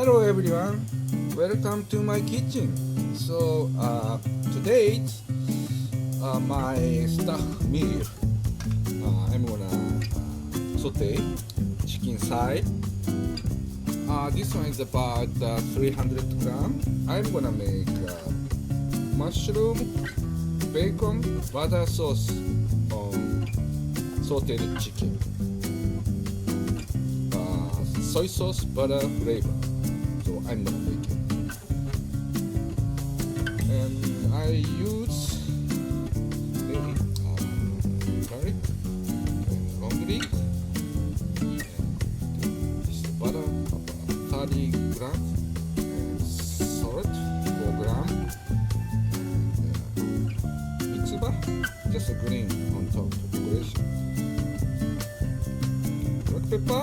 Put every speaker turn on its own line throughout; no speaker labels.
Hello everyone, welcome to my kitchen. So today my staff meal. I'm gonna saute chicken side. This one is about 300 gram. I'm gonna make mushroom, bacon, butter sauce on sauted chicken. Soy sauce, butter flavor. So I'm gonna make it. And I use garlic and long leek. And this butter about 30 grams. And salt 4 grams. And mitsuba, just a green on top of decoration. Black pepper.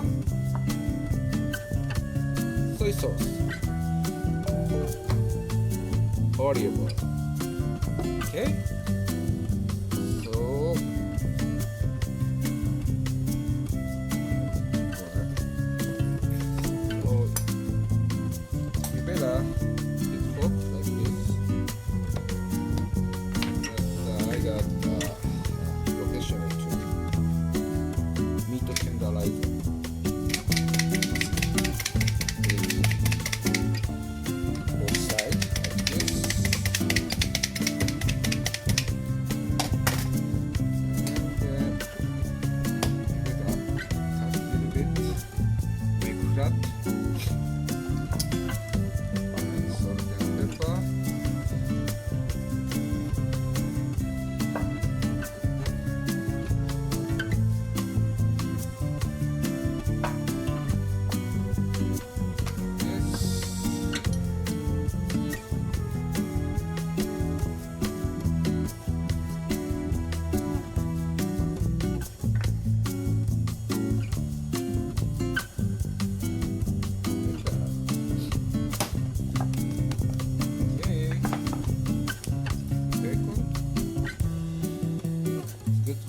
Soy sauce, olive oil. Okay, so you better get fork like this. And I got professional tool, meat tenderizer.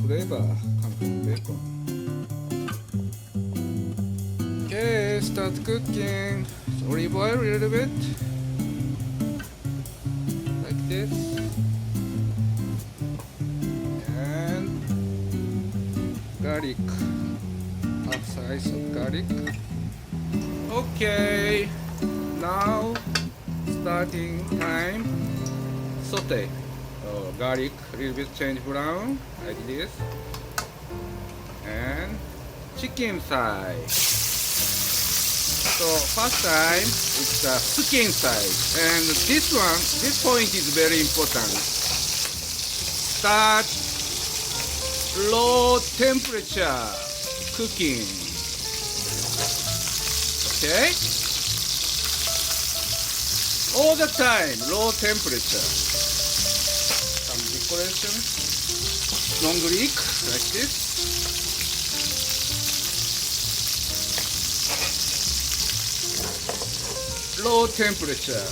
Flavor come from bacon. Okay, start cooking. Olive oil a little bit, like this, and garlic, half size of garlic. Okay, now starting time. Saute. Garlic a little bit change brown like this, and chicken side. So first time it's the skin side, and this point is very important. Start low temperature cooking. Okay, all the time low temperature. Decoration, long leek like this. Low temperature.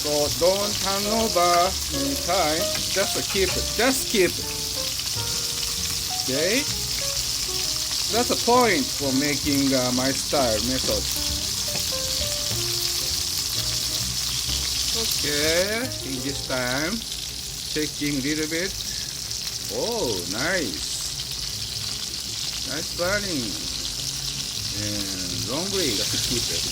So don't turn over in time. Just keep it. Just keep it. Okay. That's a point for making my style method. Okay, in this time, checking a little bit. Oh, nice. Nice burning. And long leek, to keep it.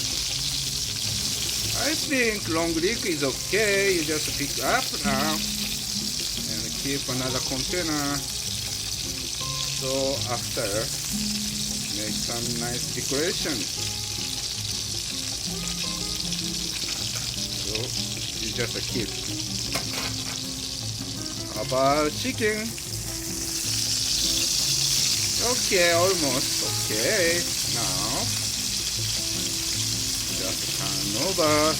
I think long leek is okay. You just pick up now and keep another container. So after, make some nice decoration. So you just keep. How about chicken? Okay, almost okay. Now just turn over.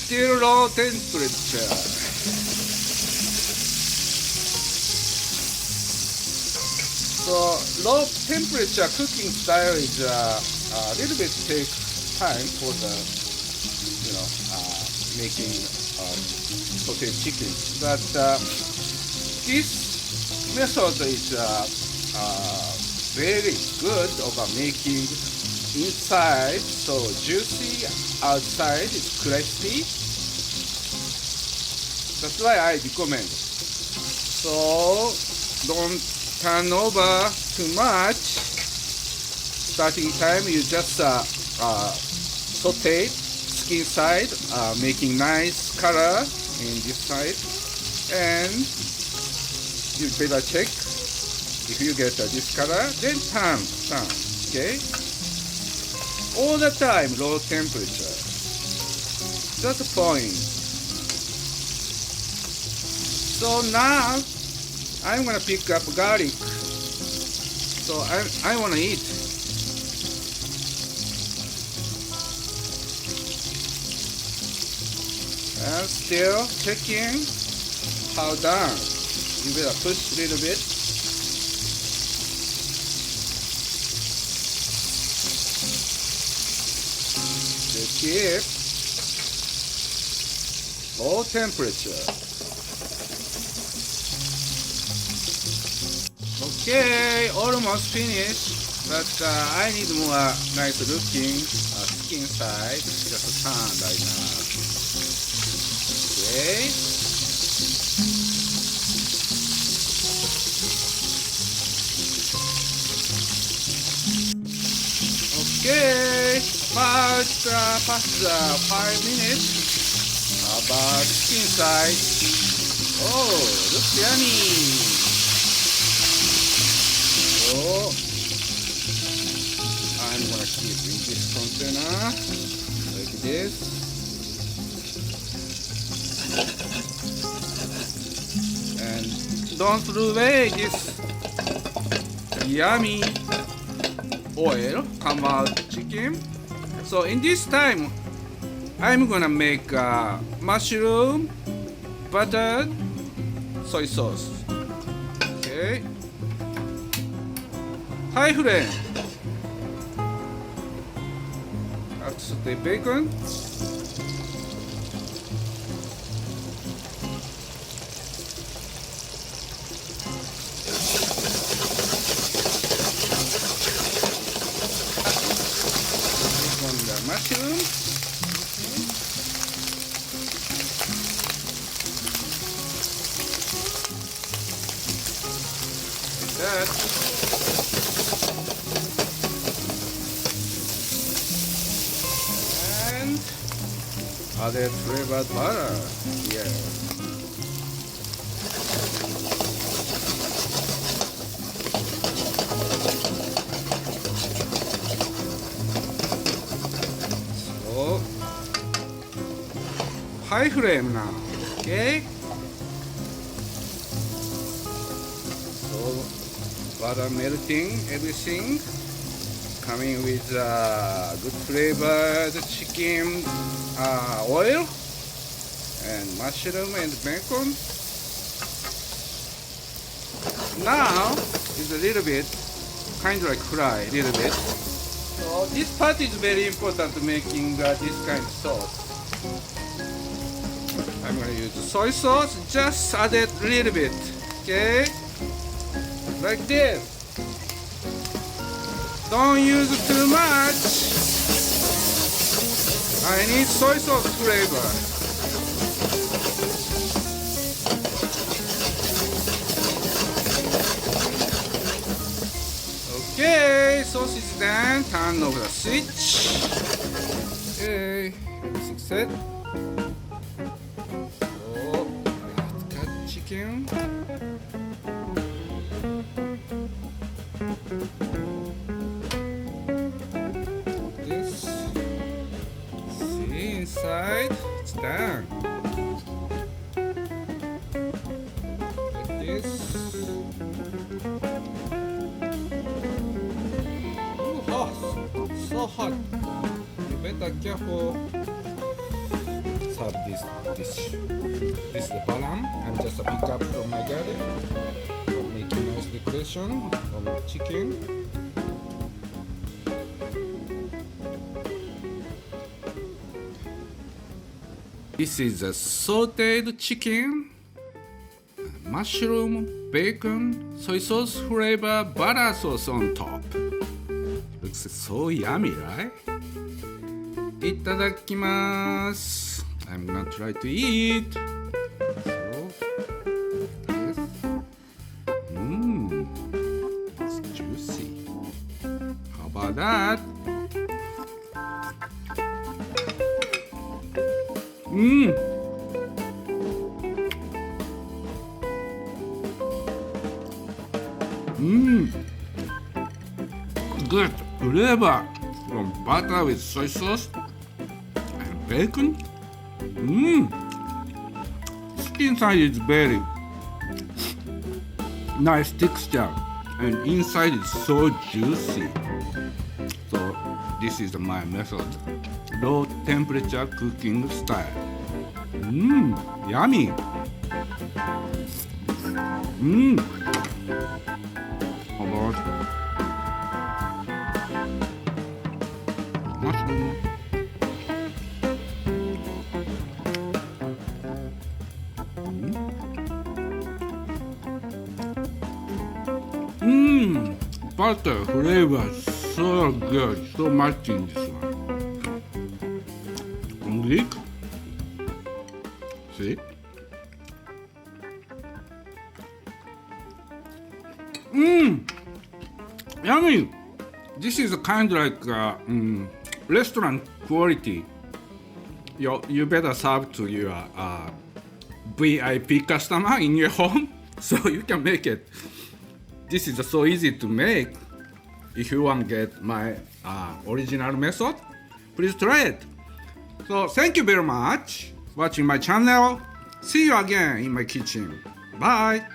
Still low temperature. So low temperature cooking style is a little bit take time for the making sauted chicken. But this method is very good about making inside so juicy, outside is crispy. That's why I recommend. So don't turn over too much. Starting time you just saute skin side, making nice color in this side, and you better check if you get this color, then turn, okay? All the time low temperature. That's the point. So now I'm gonna pick up garlic. So I wanna eat. And still checking how done. You better push a little bit. To keep low temperature. Okay, almost finished, but I need more nice looking skin side. Just turn right now. Okay. Okay, about past 5 minutes. About skin side. Oh, looks yummy. So I'm gonna keep in this container like this. And don't throw away this yummy oil come out chicken. So in this time I'm gonna make mushroom buttered soy sauce. Okay, high flame. That's the bacon. Mushroom. Like that. And added flavored butter here. High flame now, okay? So butter melting, everything coming with good flavored chicken oil and mushroom and bacon. Now it's a little bit kind of like fry a little bit. So this part is very important to making this kind of sauce. I'm going to use soy sauce, just add it a little bit, okay? Like this. Don't use too much. I need soy sauce flavor. Okay, sauce is done. Turn over the switch. Okay, everything's set. Chicken. This. See inside. It's done. Like this. Ooh, hot. So hot. You better careful. Serve this dish. This is the balam. I'm just pick up from my garden. Making nice decoration on the chicken. This is a sauted chicken, mushroom, bacon, soy sauce flavor, butter sauce on top. Looks so yummy, right? いただきます。I'm gonna try to eat. So, yes. It's juicy. How about that? Good flavor from butter with soy sauce and bacon. Skin side is very nice texture and inside is so juicy. So this is my method. Low temperature cooking style. Yummy. How about mushroom? Butter flavor is so good, so much in this one. Leek. See? Yummy! This is kind of like restaurant quality. You better serve to your VIP customer in your home, so you can make it. This is so easy to make. If you want to get my original method, please try it. So thank you very much watching my channel. See you again in my kitchen. Bye.